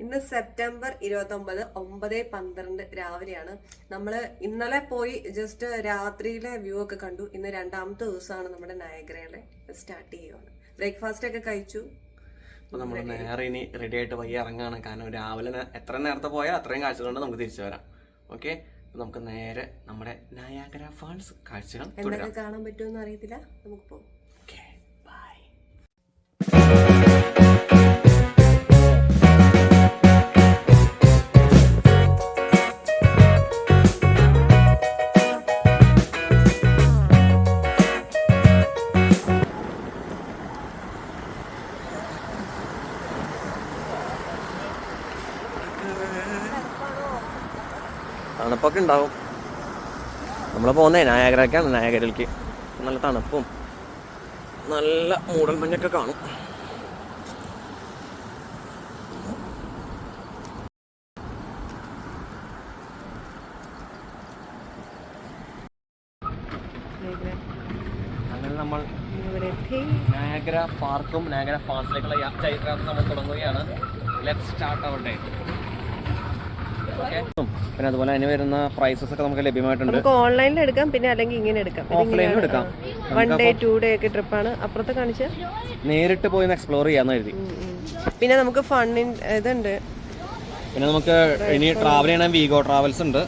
ഇന്ന് സെപ്റ്റംബർ 29 9:12 രാവിലെയാണ്. നമ്മൾ ഇന്നലെ പോയി ജസ്റ്റ് രാത്രിയിലെ വ്യൂ ഒക്കെ കണ്ടു. ഇന്ന് രണ്ടാമത്തെ ദിവസമാണ് നമ്മുടെ നയഗ്രയിലെ സ്റ്റാർട്ട് ചെയ്യുകയാണ്. ബ്രേക്ക്ഫാസ്റ്റ് ഒക്കെ കഴിച്ചു. നമ്മൾ നേരെ ഇനി റെഡി ആയിട്ട് വയ്യ ഇറങ്ങാണ്. കാരണം രാവിലെ എത്ര നേരത്തെ പോയാൽ അത്രയും കാഴ്ചകളുണ്ട്, നമുക്ക് തിരിച്ചു വരാം. ഓക്കെ, നമുക്ക് നേരെ നമ്മുടെ നയാഗ്ര ഫാൾസ് കാഴ്ചകൾ എന്തൊക്കെ കാണാൻ പറ്റുമെന്ന് അറിയത്തില്ല, നമുക്ക് പോകും. തണുപ്പൊക്കെ ഉണ്ടാവും. നമ്മൾ പോകുന്നേ നയാഗ്രയ്ക്കാണ്. നയാഗ്രയിലേക്ക് നല്ല തണുപ്പും നല്ല മൂടൽ മഞ്ഞൊക്കെ കാണും. അങ്ങനെ നമ്മൾ നയാഗ്ര പാർക്കും നയാഗ്ര ഫാൾസിലേക്കുള്ള യാത്ര നമ്മൾ തുടങ്ങുകയാണ്. Let's start our day. പിന്നെ അതുപോലെ അതിന് വരുന്ന പ്രൈസസ് ഒക്കെ നമുക്ക് ലഭ്യമായിട്ടുണ്ട്. നമുക്ക് ഓൺലൈനിൽ എടുക്കാം, പിന്നെ അല്ലെങ്കിൽ ഇങ്ങനെ എടുക്കാം, ഓഫ്ലൈനിലും എടുക്കാം. 1 day 2 day ഒക്കെ ട്രിപ്പാണ്. അപ്പുറത്ത് കാണിച്ച് നേരിട്ട് പോയി എക്സ്പ്ലോർ ചെയ്യാന്ന് എഴുതി. പിന്നെ നമുക്ക് ഫണ്ണിൻ ഇതുണ്ട്. പിന്നെ നമുക്ക് ഇനി ട്രാവൽ ചെയ്യണ വീഗോ ട്രാവൽസ് ഉണ്ട്.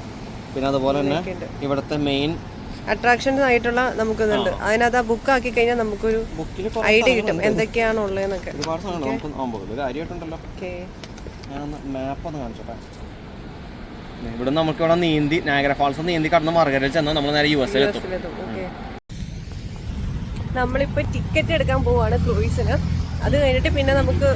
പിന്നെ അതുപോലെ തന്നെ ഇവിടുത്തെ മെയിൻ അട്രാക്ഷൻസ് ആയിട്ടുള്ള നമുക്ക് ഇതുണ്ട്. അതിനകത്ത് ബുക്ക് ആക്കി കഴിഞ്ഞാൽ നമുക്കൊരു ഐഡിയ കിട്ടും എന്തൊക്കെയാണ് ഉള്ളതെന്നൊക്കെ. ഒരുപാട് സാധനങ്ങൾ കാര്യമായിട്ടുണ്ടല്ലോ. ഞാനൊന്ന് മാപ്പ് ഒന്ന് കാണിച്ചോട്ടെ. ഇവിടെ നമുക്ക് ഇവിടെ നീന്തി നയാഗ്ര ഫാൾസ് നീന്തി കടന്ന് മർഗരയിൽ ചെന്നാൽ നമ്മൾ നേരെ US എത്തും. നമ്മളിപ്പോ ടിക്കറ്റ് എടുക്കാൻ പോവാണ് ക്രൂയിസിന്. അത് കഴിഞ്ഞിട്ട് പിന്നെ നമുക്ക്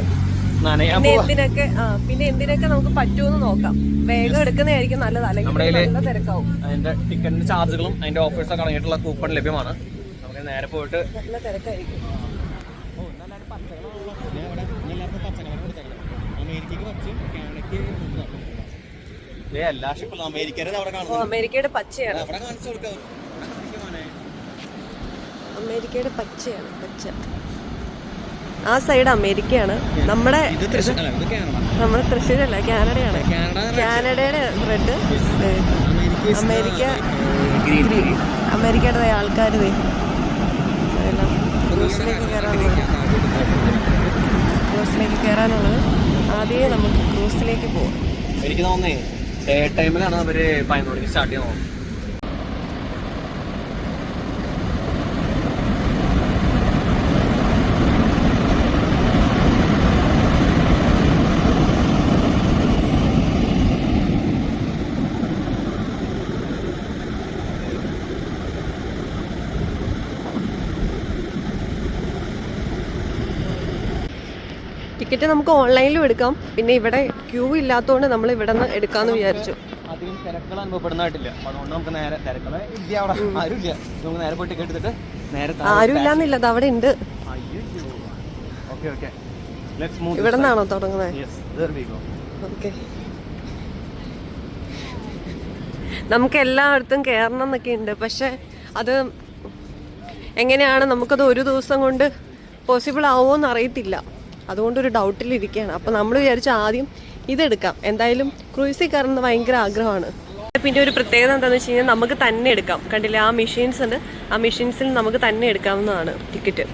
എന്തിനൊക്കെ നമുക്ക് പറ്റുമെന്ന് നോക്കാം. വേഗം എടുക്കുന്നതായിരിക്കും നല്ലത്, അല്ലെങ്കിൽ നല്ല തിരക്കാവും. അതിന്റെ ടിക്കറ്റിന്റെ ചാർജുകളും അതിന്റെ ഓഫേഴ്സ് ഒക്കെ അടങ്ങിയിട്ടുള്ള കൂപ്പൺ ലഭ്യമാണ്. നമുക്ക് നേരെ പോയിട്ട് നല്ല തിരക്കായിരിക്കും. അമേരിക്കയുടെ പച്ചയാണ്. അമേരിക്കയുടെ പച്ചയാണ്, പച്ച. ആ സൈഡ് അമേരിക്കയാണ്. നമ്മുടെ തൃശ്ശൂരല്ല, കാനഡയാണ്. കാനഡയുടെ റെഡ്, അമേരിക്ക ഗ്രീൻ. അമേരിക്കയുടെ ആൾക്കാർ ക്രൂസിലേക്ക് കയറാനുള്ളത്. ആദ്യമേ നമുക്ക് ക്രൂസിലേക്ക് പോവാം. എനിക്ക് തോന്നുന്നേ ഡേ ടൈമിലാണ് അവര് 11 മണിക്ക് സ്റ്റാർട്ട് ചെയ്യാൻ പോകുന്നത്. ടിക്കറ്റ് നമുക്ക് ഓൺലൈനിലും എടുക്കാം. പിന്നെ ഇവിടെ ക്യൂ ഇല്ലാത്തതുകൊണ്ട് നമ്മൾ ഇവിടെ നിന്ന് എടുക്കാമെന്ന് വിചാരിച്ചു. അധികം തിരക്കുകൾ അനുഭവപ്പെടുന്നതായിട്ടില്ല. അതുകൊണ്ട് നമുക്ക് നേരെ തിരക്കുകളെ ആരുമില്ല. നമുക്ക് നേരെ പോയി ടിക്കറ്റ് എടുത്തിട്ട് നേരെ ആരും ഇല്ലാന്നില്ല, അത് അവിടെ ഉണ്ട്. ഇവിടെ നിന്നാണോ തുടങ്ങുന്നത്? ഓക്കെ, നമുക്ക് എല്ലായിടത്തും കയറണം എന്നൊക്കെ ഉണ്ട്. പക്ഷെ അത് എങ്ങനെയാണ്, നമുക്കത് ഒരു ദിവസം കൊണ്ട് പോസിബിൾ ആവുമോയെന്ന് അറിയത്തില്ല. അതുകൊണ്ടൊരു ഡൗട്ടിലിരിക്കുകയാണ്. അപ്പോൾ നമ്മൾ വിചാരിച്ചു ആദ്യം ഇതെടുക്കാം. എന്തായാലും ക്രൂസിൽ കയറുന്നത് ഭയങ്കര ആഗ്രഹമാണ്. പിന്നെ ഒരു പ്രത്യേകത എന്താണെന്ന് വെച്ച് കഴിഞ്ഞാൽ നമുക്ക് തന്നെ എടുക്കാം. കണ്ടില്ലേ, ആ മെഷീൻസ് ഉണ്ട്. ആ മെഷീൻസിൽ നമുക്ക് തന്നെ എടുക്കാവുന്നതാണ് ടിക്കറ്റ്.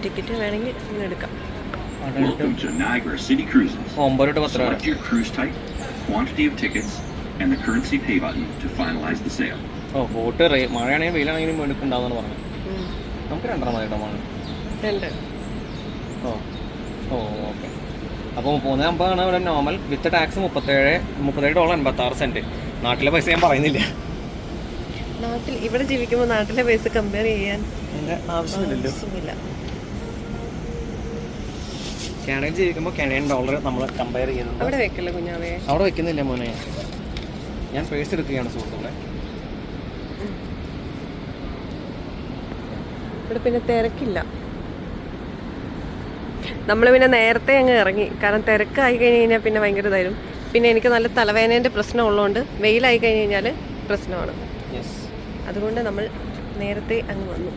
ടിക്കറ്റ് വേണമെങ്കിൽ ഇങ്ങനെ എടുക്കാം. Welcome to Niagara City Cruises. Select your cruise type, quantity of tickets, and the currency pay button to finalize the sale. Boat മഴയാണെങ്കിലും വെയിലാണെങ്കിലും എടുക്കുന്നുണ്ടാവുമെന്ന് പറഞ്ഞു. നമുക്ക് രണ്ടെണ്ണം മതി. രണ്ട്. ഓക്കെ. അപ്പോൾ $350 ഇവിടെ നോർമൽ. With tax $37.86. നാട്ടിലെ പൈസ ഞാൻ പറയുന്നില്ല. നാട്ടിൽ ഇവിടെ ജീവിക്കുമ്പോൾ നാട്ടിലെ പൈസ കമ്പയർ ചെയ്യാൻ ആവശ്യമില്ല. കാനഡയിൽ ജീവിക്കുമ്പോൾ കനഡിയൻ ഡോളർ നമ്മൾ കമ്പയർ ചെയ്യുന്നത്. അവിടെ വെക്കില്ല കുഞ്ഞാവേ, അവിടെ വെക്കുന്നില്ല മോനെ. ഞാൻ പേഴ്സ് എടുക്കുകയാണ് സുഹൃത്തുക്കളെ. ഇവിടെ പിന്നെ തിരക്കില്ല. നമ്മൾ പിന്നെ നേരത്തെ അങ്ങ് ഇറങ്ങി. കാരണം തിരക്കായി കഴിഞ്ഞ് കഴിഞ്ഞാൽ പിന്നെ ഭയങ്കര ഇതായിരുന്നു. പിന്നെ എനിക്ക് നല്ല തലവേദനേൻ്റെ പ്രശ്നം ഉള്ളതുകൊണ്ട് വെയിലായി കഴിഞ്ഞ് കഴിഞ്ഞാൽ പ്രശ്നമാണ്. അതുകൊണ്ട് നമ്മൾ നേരത്തെ അങ്ങ് വന്നു.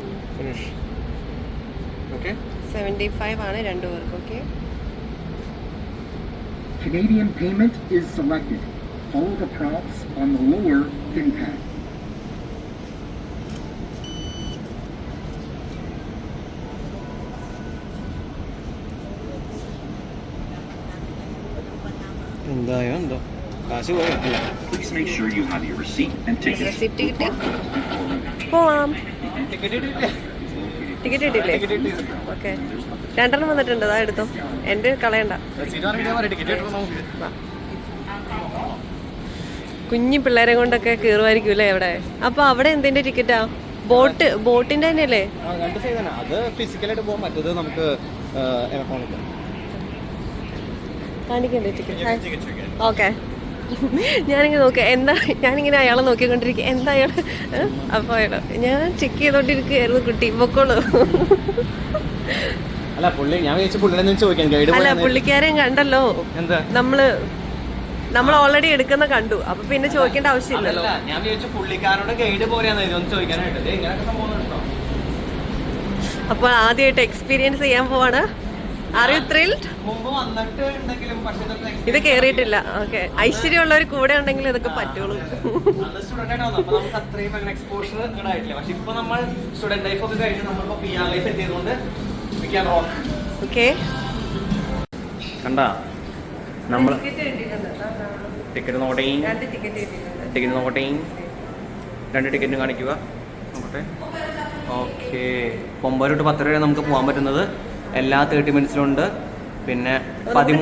75 ആണ് 2 പേർക്ക്. Okay, Canadian payment is selected. Follow the prompts on the lower pin pad. എന്തായോ എന്തോ കാശ് പോയോ? Please make sure you have your receipt and tickets. Receipt with ticket. barcodes before leaving. പോവാം. ടിക്കറ്റ് കിട്ടിയില്ലേ? ടിക്കറ്റ് കിട്ടില്ലേ? ഓക്കെ, 2 വന്നിട്ടുണ്ട്. അതാ എടുത്തോ, എൻ്റെ കളയണ്ട. വാ. കുഞ്ഞു പിള്ളേരെ കൊണ്ടൊക്കെ കയറുമായിരിക്കും അല്ലേ അവിടെ? അപ്പൊ അവിടെ എന്തിന്റെ ടിക്കറ്റാ? ബോട്ടിന്റെ തന്നെയല്ലേ? രണ്ട് സൈഡ് തന്നെ. അത് ഫിസിക്കലായിട്ട് പോകാൻ പറ്റത് നമുക്ക് ഇലക്ട്രോണിക് കാണിക്കണ്ടേ ടിക്കറ്റ്? ഓക്കെ. ഞാനിങ്ങനെ നോക്കുക, എന്താ, ഞാനിങ്ങനെ അയാളെ നോക്കിക്കൊണ്ടിരിക്കുക, എന്താ അയാൾ? അപ്പോൾ അയാൾ, ഞാൻ ചെക്ക് ചെയ്തോണ്ടിരിക്കുകയായിരുന്നു, കുട്ടി പൊക്കോളൂ. അല്ല പുള്ളി, ഞാൻ വിചാരിച്ചു പുള്ളിനെ ചോദിക്കാൻ ഗൈഡ്. അല്ല, പുള്ളിക്കാരെയും കണ്ടല്ലോ. എന്താ നമ്മൾ ഓൾറെഡി എടുക്കുന്ന കണ്ടു, അപ്പൊ പിന്നെ ചോദിക്കേണ്ട ആവശ്യമില്ലല്ലോ. ഞാൻ വിചാരിച്ചു പുള്ളിക്കാരോട് ഗൈഡ് പോലെയാന്ന് ചോദിക്കാനായിട്ട്. ഇങ്ങനെയൊക്കെ സംഭവം ഉണ്ടോ? അപ്പോൾ ആദ്യമായിട്ട് എക്സ്പീരിയൻസ് ചെയ്യാൻ പോവാണ്. Are you thrilled? മുമ്പ് വന്നിട്ടുണ്ടെങ്കിലും പക്ഷേ ഇത് കേറിയിട്ടില്ല. ഓക്കെ, ഐശ്വര്യമുള്ളവർ കൂടെ ഉണ്ടെങ്കിൽ ഇതൊക്കെ പറ്റുള്ളൂ. സ്റ്റുഡന്റ് ആയിട്ട് വന്നു, അപ്പൊ നമുക്ക് അത്രയും അങ്ങനെ എക്സ്പോഷർ ആയിട്ടില്ല. പക്ഷെ ഇപ്പൊ നമ്മൾ സ്റ്റുഡന്റ് ലൈഫ് ഒക്കെ കഴിഞ്ഞ് നമ്മളിപ്പോ PR ലൈഫ് എത്തിയതുകൊണ്ട് ഓക്കെ. കണ്ടാ നമ്മൾ ടിക്കറ്റ് നോട്ടേ, ടിക്കറ്റ് നോട്ടേ, 2 ടിക്കറ്റും കാണിക്കുക. നോക്കട്ടെ. ഓക്കെ, 9 to 10 വരെ നമുക്ക് പോകാൻ പറ്റുന്നത്. എല്ലാ 30 മിനിറ്റ്സിലുണ്ട്. പിന്നെ 13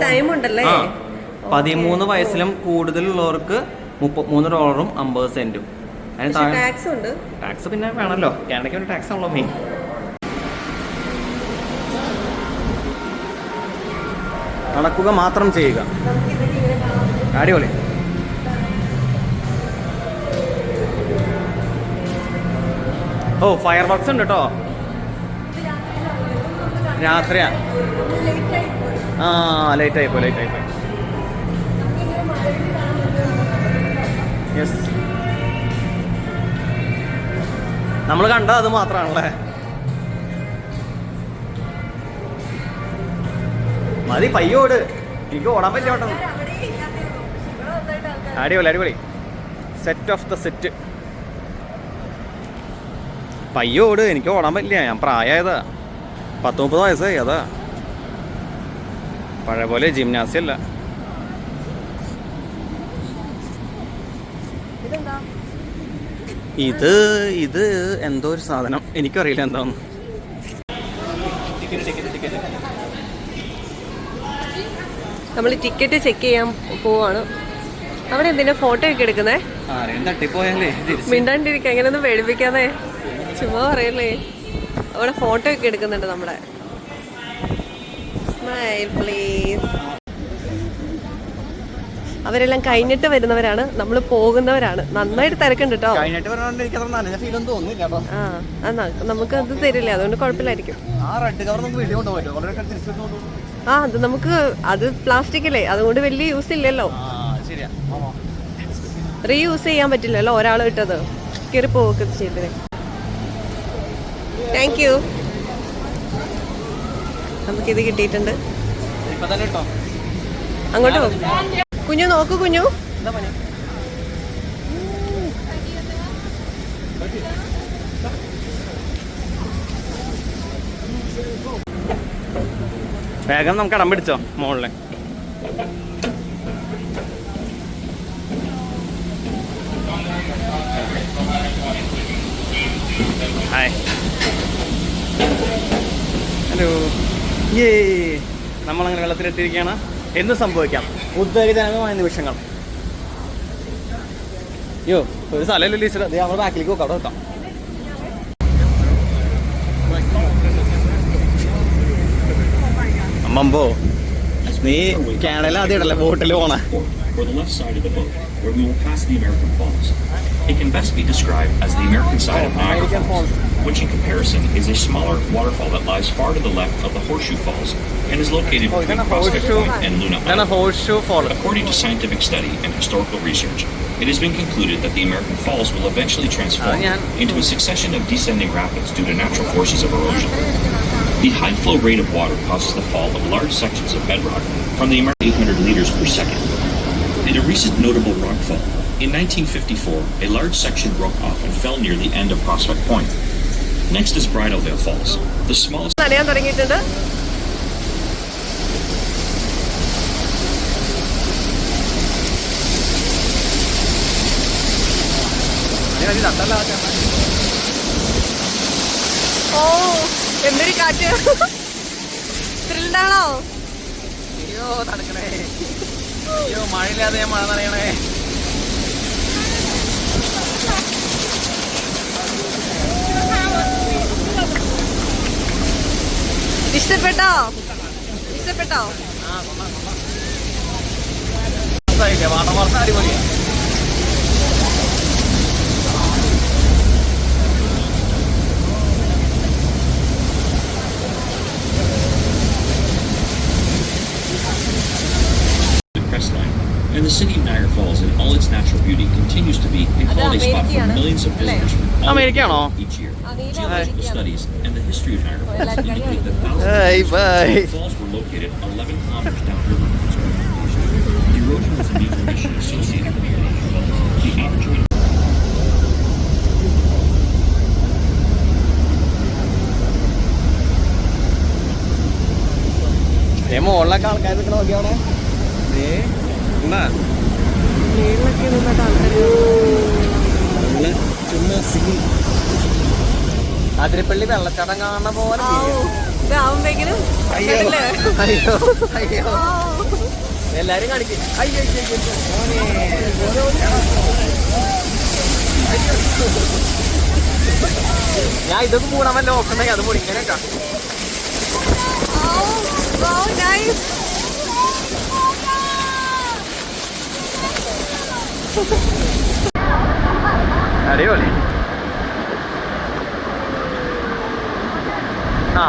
വയസ്സിലും കൂടുതലുള്ളവർക്ക് $33 50 അതിന് താഴെ ടാക്സ് പിന്നെ വേണമല്ലോ. കാനഡയ്ക്ക് ഒരു ടാക്സ് ആണല്ലോ മെയിൻ. നടക്കുക മാത്രം ചെയ്യുക. അടിപൊളി. ഓ, ഫയർ വർക്ക്സ് ഉണ്ട് കേട്ടോ. രാത്രിയാ? ആ, ലേറ്റ് ആയിപ്പോയി. യെസ്, നമ്മൾ കണ്ടത് അത് മാത്രമാണല്ലേ. മതി, പയ്യോട്. എനിക്ക് ഓടാൻ പറ്റില്ല കേട്ടോ. അടിപൊളി. Set of the set. പയ്യോട്, എനിക്ക് ഓടാൻ പറ്റില്ല. ഞാൻ പ്രായമായതാ, 30 വയസ്സായി. അതാ പഴയ പോലെ ജിംനാസ്യം അല്ല. ഇത് എന്തോ ഒരു സാധനം, എനിക്കറിയില്ല എന്താന്ന്. നമ്മൾ ടിക്കറ്റ് ചെക്ക് ചെയ്യാൻ പോവാണ്. അവിടെ എന്തിനാ ഫോട്ടോ ഒക്കെ എടുക്കുന്നേ? മിണ്ടാണ്ടിരിക്കുക, അങ്ങനെയൊന്നും പേടിപ്പിക്കാതെ, ചുമ്മാ പറയല്ലേ. അവിടെ ഫോട്ടോ ഒക്കെ എടുക്കുന്നുണ്ട് നമ്മുടെ. Smile please. അവരെല്ലാം കഴിഞ്ഞിട്ട് വരുന്നവരാണ്, നമ്മൾ പോകുന്നവരാണ്. നന്നായിട്ട് തിരക്കുണ്ട് കേട്ടോ. നമുക്ക് അത് തരില്ല, അതുകൊണ്ട് കുഴപ്പമില്ലായിരിക്കും. അത് നമുക്ക്, അത് പ്ലാസ്റ്റിക് അല്ലേ, അതുകൊണ്ട് വലിയ യൂസ് ഇല്ലല്ലോ. റീയൂസ് ചെയ്യാൻ പറ്റില്ലല്ലോ ഒരാൾ ഇട്ടത്. കയറി പോവൊക്കെ ചെയ്തേ. Thank you. നമുക്കിത് കിട്ടിയിട്ടുണ്ട്. അങ്ങോട്ട് പോകും. കുഞ്ഞു നോക്കൂ, കുഞ്ഞു. വേഗം നമുക്ക് ഇടം പിടിച്ചോ മോളില്. Hi, hello. നമ്മളങ്ങനെ വെള്ളത്തിലെത്തിയിരിക്കുകയാണ്. എന്ത് സംഭവിക്കാം, ഉദ്വേഗജനകമായ നിമിഷങ്ങൾ. അയ്യോ, ഒരു സ്ഥലമല്ലോ ടീച്ചർ. അത് നമ്മൾ ബാക്കിലേക്ക് നോക്കാം. അവിടെ നോക്കാം. അമ്മമ്പോ, നീ കാനഡയിൽ ആദ്യം ഇടല്ലേ ബോട്ടിൽ പോണ? Or the left side of the boat, where we will pass the American Falls. It can best be described as the American side of Niagara Falls, which in comparison is a smaller waterfall that lies far to the left of the Horseshoe Falls and is located between Prospect Point and Luna Island. According to scientific study and historical research, it has been concluded that the American Falls will eventually transform into a succession of descending rapids due to natural forces of erosion. The high flow rate of water causes the fall of large sections of bedrock from the American 800 liters per second. And a recent notable rockfall. In 1954, a large section broke off and fell near the end of Prospect Point. Next is Bridal Veil Falls, the smallest. നനയാൻ തുടങ്ങിയിട്ടുണ്ട്. ഓ എന്തൊരു കാറ്റ്. ത്രില്ഡാണോ? അയ്യോ തണുക്കണേ, അയ്യോ മഴയില്ലാതെ ഞാൻ മഴ നനയണേ. ഇഷ്ടപ്പെട്ടോ? ഇഷ്ടപ്പെട്ടോ? Waterfalls അടിപൊളിയാ. Crestline, and the city of Niagara Falls in all its natural beauty continues to be a holiday spot for millions of visitors from all over the world each year. Geological studies and the history of Niagara Falls indicate that thousands of falls were located 11 kilometers downriver from its original location. Erosion was a major issue associated with the falls. The average mean മുകളിലൊക്കെ ആൾക്കാർ നിൽക്കണ നോക്കിയവിടെ എന്താ അതിരപ്പള്ളി വെള്ളച്ചാട്ടം കാണുന്ന പോലെ. ഇതാവുമ്പെങ്കിലും അയ്യോ അയ്യോ എല്ലാരും കാണിക്കും. അയ്യോ ഞാൻ ഇതൊക്കെ മൂടാൻ വല്ല നോക്കണ്ടെങ്കിൽ അത് മൂടി ഇങ്ങനെയൊക്കെ. അടിപൊളി. ആ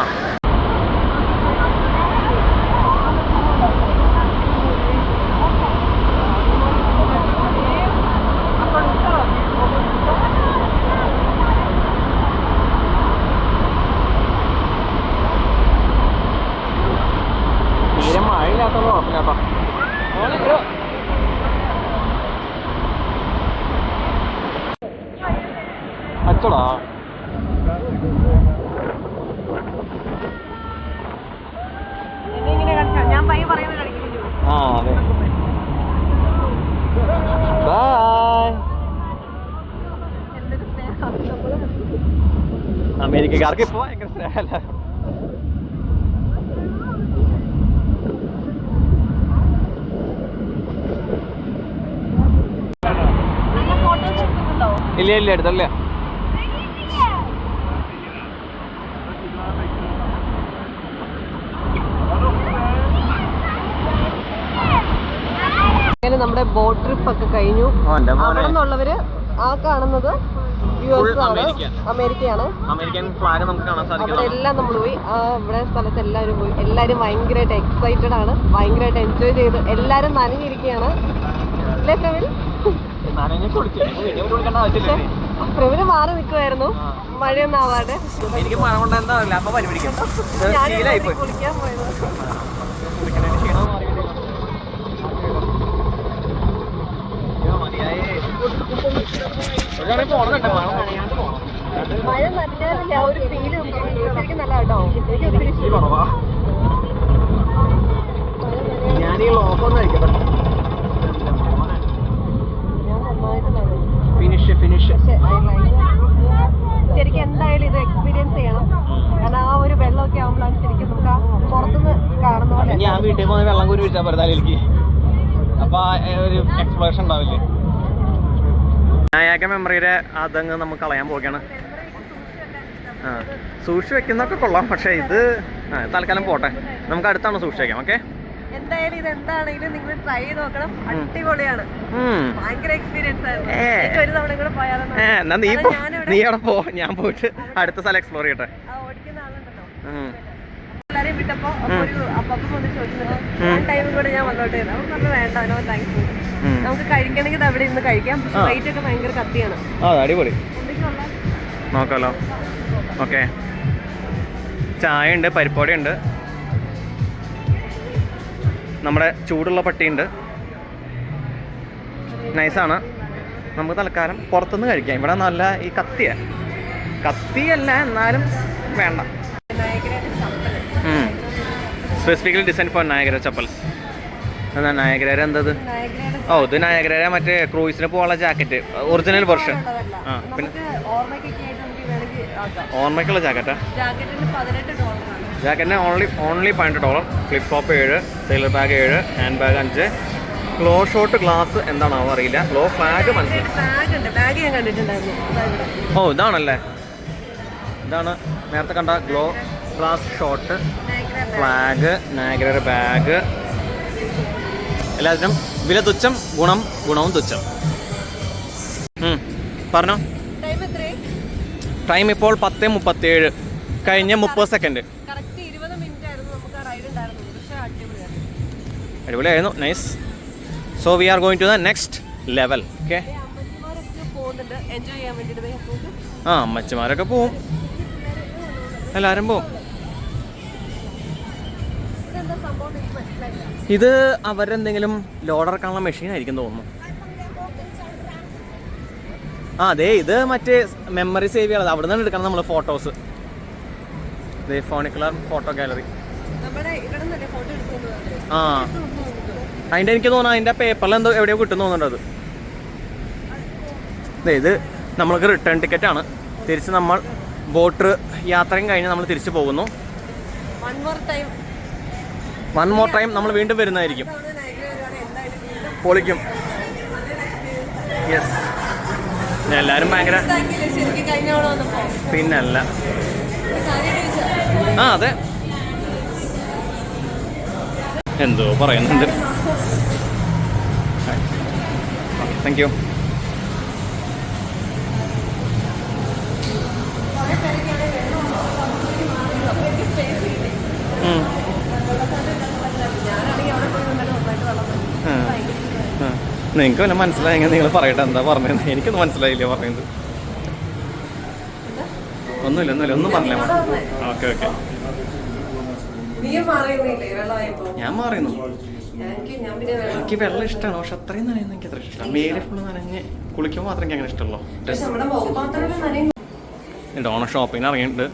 തീരെ മഴയില്ലാത്തത് കുഴപ്പമില്ലാട്ടോ. അച്ചോടാ ഞാൻ പയ്യെ പറയുന്നത് കളിക്കുന്നു. ആ അതെ. ബൈ. അമേരിക്കക്കാർക്ക് ഇപ്പൊ ഭയങ്കര സ്നേഹമല്ല. ഇല്ല ഇല്ല എടുത്തല്ലേ. നമ്മുടെ ബോട്ട് ട്രിപ്പ് ഒക്കെ കഴിഞ്ഞു. അവിടെ നിന്നുള്ളവര് ആ കാണുന്നത് US ആണ്, അമേരിക്കയാണ്. അമേരിക്കൻ ഫ്ലാഗ് നമുക്ക് കാണാൻ സാധിക്കും. അവിടെ എല്ലാം നമ്മൾ പോയി. ഇവിടെ സ്ഥലത്ത് എല്ലാവരും പോയി. എല്ലാവരും ഭയങ്കരമായിട്ട് എക്സൈറ്റഡ് ആണ്, ഭയങ്കരമായിട്ട് എൻജോയ് ചെയ്ത് എല്ലാവരും നനഞ്ഞിരിക്കുകയാണ്. അല്ലേ പ്രവീൺ? പ്രവീണ് മാറി നിൽക്കുമായിരുന്നു മഴയൊന്നും ആവാതെ. എനിക്ക് മഴ കൊണ്ടെന്താ അപ്പൊ പരിപാടിക്കാം. കുളിക്കാൻ പോയത്. മഴ നനഞ്ഞാലില്ല ഒരു ഫീല് ശരിക്കും നല്ല കേട്ടോ. എനിക്ക് ഒത്തിരി ഇഷ്ടം. ഞാനീ ലോക്കൊന്നും കഴിക്കട്ടെ. ഫിനിഷ് ശരിക്കും എന്തായാലും ഇത് എക്സ്പീരിയൻസ് ചെയ്യണം. കാരണം ആ ഒരു വെള്ളമൊക്കെ ആകുമ്പോഴാണ് ശരിക്കും നമുക്ക് ആ പുറത്തുനിന്ന് കാണുന്ന പോലെ. ഞാൻ വീട്ടിൽ പോകുന്ന വെള്ളം കൂടി വിളിച്ചാൽ പറത്താലേക്ക് അപ്പൊ ഒരു എക്സ്പ്ലോഷൻ ഉണ്ടാവില്ലേ. നയാഗ്ര മെമ്മറിയുടെ അതങ്ങ് നമുക്ക് കളയാൻ പോവുകയാണ്. സൂക്ഷിച്ച് വെക്കുന്നൊക്കെ കൊള്ളാം, പക്ഷെ ഇത് തൽക്കാലം പോട്ടെ. നമുക്ക് അടുത്താണ് സൂക്ഷിച്ച് വെക്കാം. ഓക്കെ, എന്തായാലും ഇത് എന്താണെങ്കിലും നിങ്ങൾ ട്രൈ ചെയ്ത് നോക്കണം. അടിപൊളിയാണ്, ഭയങ്കര എക്സ്പീരിയൻസ് ആയിരുന്നു. ഒരു തവണ കൂടെ എന്നാ നീ അവിടെ പോ, ഞാൻ പോയിട്ട് അടുത്ത സ്ഥലം എക്സ്പ്ലോർ ചെയ്യട്ടെ. ഓടിക്കുന്ന ആളുണ്ടല്ലോ, എല്ലാരെയും വിട്ടപ്പോ ഒരു അപ്പം ഒന്ന് ചോദിച്ചത് ടൈം കൂടെ ഞാൻ വന്നോട്ട് ചെയ്തു. അവൻ പറഞ്ഞു വേണ്ട, നോ താങ്ക്സ്, നമുക്ക് കഴിക്കണമെങ്കിൽ അവിടെ ഇന്ന് കഴിക്കാം. പക്ഷെ റേറ്റ് ഒക്കെ ഭയങ്കര കത്തിയാണ്. അടിപൊളി, നോക്കാലോ. ഓക്കെ, ചായ ഉണ്ട്, പരിപ്പോടി ഉണ്ട്. നമ്മുടെ ചൂടുള്ള പട്ടിയുണ്ട്, നൈസാണ്. നമുക്ക് തൽക്കാലം പുറത്തുനിന്ന് കഴിക്കാം. ഇവിടെ നല്ല ഈ കത്തിയല്ല എന്നാലും വേണ്ട. Specifically design for Niagara chappals. എന്നാ നയാഗ്ര എന്തത്? ഓ ഇത് നയാഗ്ര മറ്റേ ക്രൂയിസിന് പോകാനുള്ള ജാക്കറ്റ്, ഒറിജിനൽ വെർഷൻ. ആ പിന്നെ ഓർമ്മയ്ക്കുള്ള ജാക്കറ്റാ. ജാക്കറ്റിന് only $500. Flip flop 7, sailor bag 7, hand bag 5, ക്ലോ ഷോട്ട് ഗ്ലാസ് എന്താണോ അറിയില്ല, ക്ലോ ഫ്ലാഗ് മനസ്സിലായി. ഓ ഇതാണല്ലേ, ഇതാണ് നേരത്തെ കണ്ട glow glass shot flag Niagara bag. എല്ലാത്തിനും വില തുച്ഛം, ഗുണവും തുച്ഛം. പറഞ്ഞോ. ടൈം ഇപ്പോൾ 10:37 കഴിഞ്ഞ് 30 സെക്കൻഡ്. അടിപൊളിയായിരുന്നു, nice. So we are going to the next level. Okay, ആ അമ്മച്ചിമാരൊക്കെ പോവും, എല്ലാവരും പോവും. ഇത് അവരെന്തെങ്കിലും ലോഡർ കാണുന്ന മെഷീൻ ആയിരിക്കും തോന്നുന്നു. ആ അതെ, ഇത് മറ്റേ മെമ്മറി സേവ് ചെയ്യാതെ അവിടെ നിന്ന് എടുക്കണം നമ്മൾ ഫോട്ടോസ്. ഫോണിക്കുലർ photo gallery. ആ അതിൻ്റെ എനിക്ക് തോന്നുന്നു അതിൻ്റെ പേപ്പറിൽ എന്തോ എവിടെയോ കിട്ടുന്നു തോന്നുന്നുണ്ട്. ഇത് നമ്മൾക്ക് റിട്ടേൺ ടിക്കറ്റാണ്. തിരിച്ച് നമ്മൾ ബോട്ട് യാത്രയും കഴിഞ്ഞ് നമ്മൾ തിരിച്ചു പോകുന്നു. വൺ മോർ ടൈം നമ്മൾ വീണ്ടും വരുന്നതായിരിക്കും. പൊളിക്കും. യെസ്, എല്ലാവരും ഭയങ്കര പിന്നല്ല. ആ അതെ, എന്തോ പറയുന്നുണ്ട്. Thank you. നിങ്ങൾക്ക് വല്ല മനസ്സിലായെങ്കിൽ നിങ്ങൾ പറയട്ടെ, എന്താ പറഞ്ഞത്? എനിക്കൊന്നും മനസ്സിലായില്ല പറയുന്നത്. ഒന്നുമില്ല ഒന്നും പറഞ്ഞില്ല. ഓക്കെ ഞാൻ മാറിയുന്നു. എനിക്ക് വെള്ളം ഇഷ്ടമാണ്, പക്ഷെ അത്രയും നനയുന്ന എനിക്ക് അത്ര ഇഷ്ടമാണ്. മേലെ ഫുള്ള് നനഞ്ഞ് കുളിക്കുമ്പോൾ മാത്രമേ എനിക്ക് അങ്ങനെ ഇഷ്ടമുള്ളൂ. ഡോണ ഷോപ്പിങ്ങിന് ഇറങ്ങിയിട്ടുണ്ട്,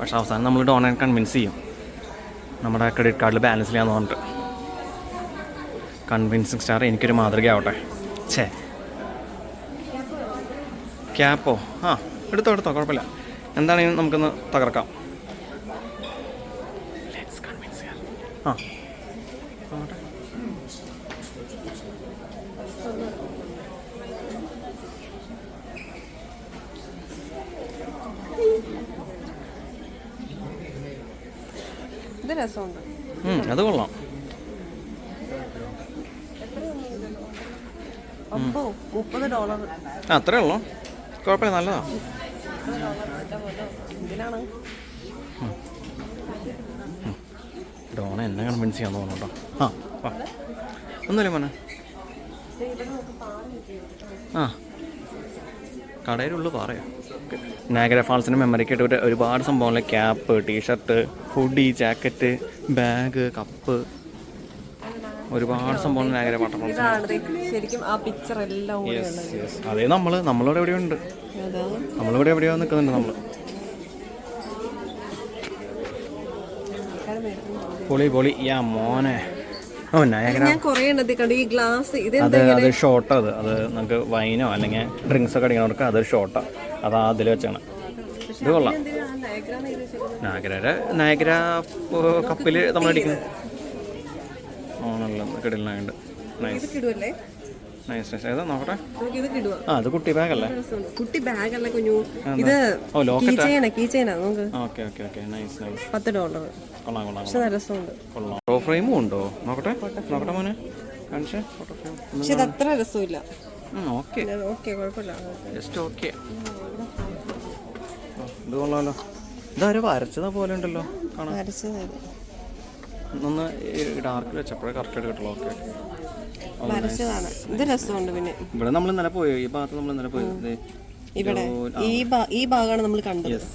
പക്ഷെ അവസാനം നമ്മൾ ഡോണെ കൺവിൻസ് ചെയ്യും നമ്മുടെ ക്രെഡിറ്റ് കാർഡിൽ ബാലൻസ് ഇല്ലാന്ന് പറഞ്ഞിട്ട്. കൺവിൻസിങ് സ്റ്റാർ എനിക്കൊരു മാതൃകയാവട്ടെ. ക്യാപ്പോ? ആ എടുത്തോ കുഴപ്പമില്ല. എന്താണെങ്കിലും നമുക്കൊന്ന് തകർക്കാം. ആ ഇത് രസമുണ്ട്. അത് കൊള്ളാം. $30. അത്രേ ഉള്ളൂ, കുഴപ്പമില്ല, നല്ലതാ. ഡോണ എന്നെ കൺവിൻസ് ചെയ്യാൻ തോന്നുന്നു കേട്ടോ. ആ ഒന്നുമില്ല മോനെ. ആ കടയിലുള്ളു പറയാം. നയാഗ്ര ഫാൾസിൻ്റെ മെമ്മറിക്ക് ആയിട്ട് ഒരുപാട് സംഭവങ്ങൾ, cap, t shirt, hoodie, jacket, bag, cup, ഒരുപാട് സംഭവങ്ങൾ നയാഗ്ര വാട്ടർഫാൾസ്. ശരിക്കും ആ പിക്ചർ എല്ലാം അതേ നമ്മളിവിടെ എവിടെയോ ഉണ്ട്, നമ്മളിവിടെ എവിടെയോ നിൽക്കുന്നുണ്ട് നമ്മൾ. പൊളി യാ മോനെ. ഓ നയാഗ്ര ഈ ഗ്ലാസ് അത് ഷോട്ട്. അത് നമുക്ക് വൈനോ അല്ലെങ്കിൽ ഡ്രിങ്ക്സ് ഒക്കെ അടിക്കുന്നവർക്ക് അതൊരു ഷോട്ടാണ്. അതാ അതിൽ വെച്ചാണ്. ഇത് കൊള്ളാം. നയാഗ്ര കപ്പിൽ നമ്മൾ അടിക്കുന്നത് ആണല്ലോ, കിടലിനായുണ്ട്. നൈസ് ഏതാ നോക്കട്ടെ. ആ അത് കുട്ടി ബാഗല്ലേ? കുട്ടി ബാഗല്ല കുഞ്ഞു, ഇത് കീചെയിനാ. Okay nice $10. കൊള്ളാം. പക്ഷെ നല്ല രസമുണ്ട്. ഫോട്ടോ ഫ്രെയിമും ഉണ്ടോ? നോക്കട്ടെ മോനെ, കാണിച്ചേ ഫോട്ടോ ഫ്രെയിം. പക്ഷെ ഇത് അത്ര രസമില്ല. ഓക്കെ കുഴപ്പമില്ല, ജസ്റ്റ് ഓക്കെ. ഇത് കൊള്ളാമല്ലോ. ഇതാരും വരച്ചതാ പോലെ ഉണ്ടല്ലോ കാണാൻ. ഒന്ന് ഡാർക്കിൽ വെച്ചപ്പോഴേ കറക്റ്റ് കിട്ടുള്ളൂ. ഓക്കെ ഇത് രസമുണ്ട്. പിന്നെ ഇവിടെ നമ്മൾ ഇന്നലെ പോയോ? ഈ ഭാഗത്ത് നമ്മൾ ഇന്നലെ പോയത് ഇവിടെ ഈ ഭാഗമാണ് നമ്മൾ കണ്ടത്.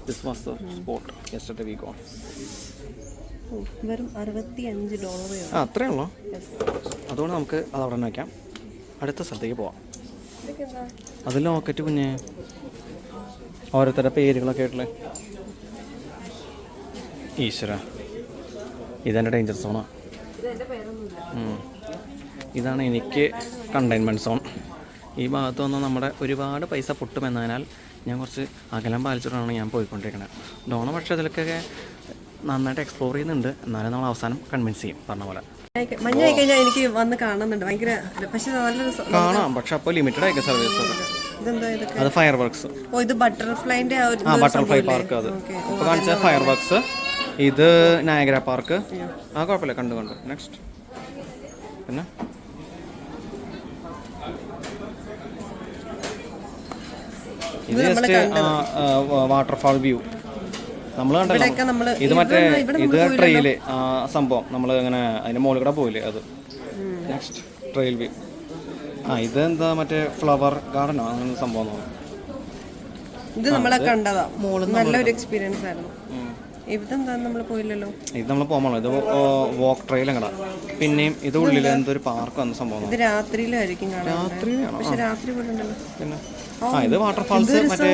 This was the spot yesterday we got. വെറും $65. ആ അത്രേ ഉള്ളൂ. അതുകൊണ്ട് നമുക്ക് അത് അവിടെ തന്നെ വയ്ക്കാം. അടുത്ത സ്ഥലത്തേക്ക് പോവാം. അത് ലോക്കറ്റ് കുഞ്ഞ് ഓരോരുത്തരുടെ പേരുകളൊക്കെ ആയിട്ടുള്ള. ഈശ്വര, ഇതെൻ്റെ ഡേഞ്ചർ സോണാണ്. ഇതാണ് എനിക്ക് കണ്ടെയ്ൻമെൻറ്റ് സോൺ. ഈ ഭാഗത്ത് വന്ന് നമ്മുടെ ഒരുപാട് പൈസ പൊട്ടുമെന്നതിനാൽ ഞാൻ കുറച്ച് അകലം പാലിച്ചിട്ടാണ് ഞാൻ പോയിക്കൊണ്ടിരിക്കുന്നത്. ഡോണ പക്ഷേ അതിലൊക്കെ നന്നായിട്ട് എക്സ്പ്ലോർ ചെയ്യുന്നുണ്ട്. എന്നാലും നമ്മൾ അവസാനം കൺവിൻസ് ചെയ്യും പറഞ്ഞ പോലെ. മഞ്ഞായി കഴിഞ്ഞാൽ എനിക്ക് വന്ന് കാണുന്നുണ്ട് ഭയങ്കര. പക്ഷെ നല്ലൊരു കാണാം, പക്ഷെ അപ്പോൾ ലിമിറ്റഡ് ആയിരിക്കും സർവീസ്. ഇതെന്താ ഇതൊക്കെ? അത് ഫയർ വർക്ക്സ്. ഓ, ഇത് ബട്ടർഫ്ലൈൻ്റെ ബട്ടർഫ്ലൈ പാർക്ക്. അത് ഇപ്പോൾ കാണിച്ച ഫയർ വർക്ക്സ്. ഇത് നയാഗ്ര പാർക്ക്. ആ കുഴപ്പമില്ല, കണ്ടു. നെക്സ്റ്റ് പിന്നെ ഇത് ജസ്റ്റ് വാട്ടർഫാൾ വ്യൂ നമ്മൾ കണ്ടല്ലോ. ഇത് മറ്റേ ഇത് ട്രെയില് സംഭവം നമ്മൾ ഇങ്ങനെ അതിൻ്റെ മുകളിൽ കൂടെ പോയില്ലേ അത്. Next trail view. ഇത് എന്താ മറ്റേ ഫ്ലവർ ഗാർഡനോ അങ്ങനെ സംഭവം തോന്നുന്നു. ഇത് നമ്മളെ കണ്ടതാ, നല്ലൊരു എക്സ്പീരിയൻസ് ആയിരുന്നു. ഇതെന്താ നമ്മൾ പോയില്ലല്ലോ. ഇത് നമ്മൾ പോകുമ്പോൾ ഇത് വോക്ക് ട്രെയിൽ എങ്ങടാ. പിന്നെയും ഇത് ഉള്ളിൽ എന്തൊരു പാർക്ക് വന്ന സംഭവം. ഇത് രാത്രിയിലായിരിക്കും കാണാൻ. രാത്രിയാണോ? പക്ഷെ രാത്രി പോലുണ്ടല്ലോ. പിന്നെ ഇത് വാട്ടർഫാൾസ് മറ്റേ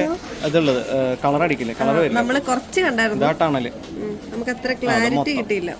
ഇതുള്ളത് കളർ അടിക്കില്ലേ, കളർ വരും. നമ്മള് കുറച്ച് കണ്ടായിരുന്നു. ഇതാ ടണല്. നമുക്ക് അത്ര ക്ലാരിറ്റി കിട്ടിയില്ല.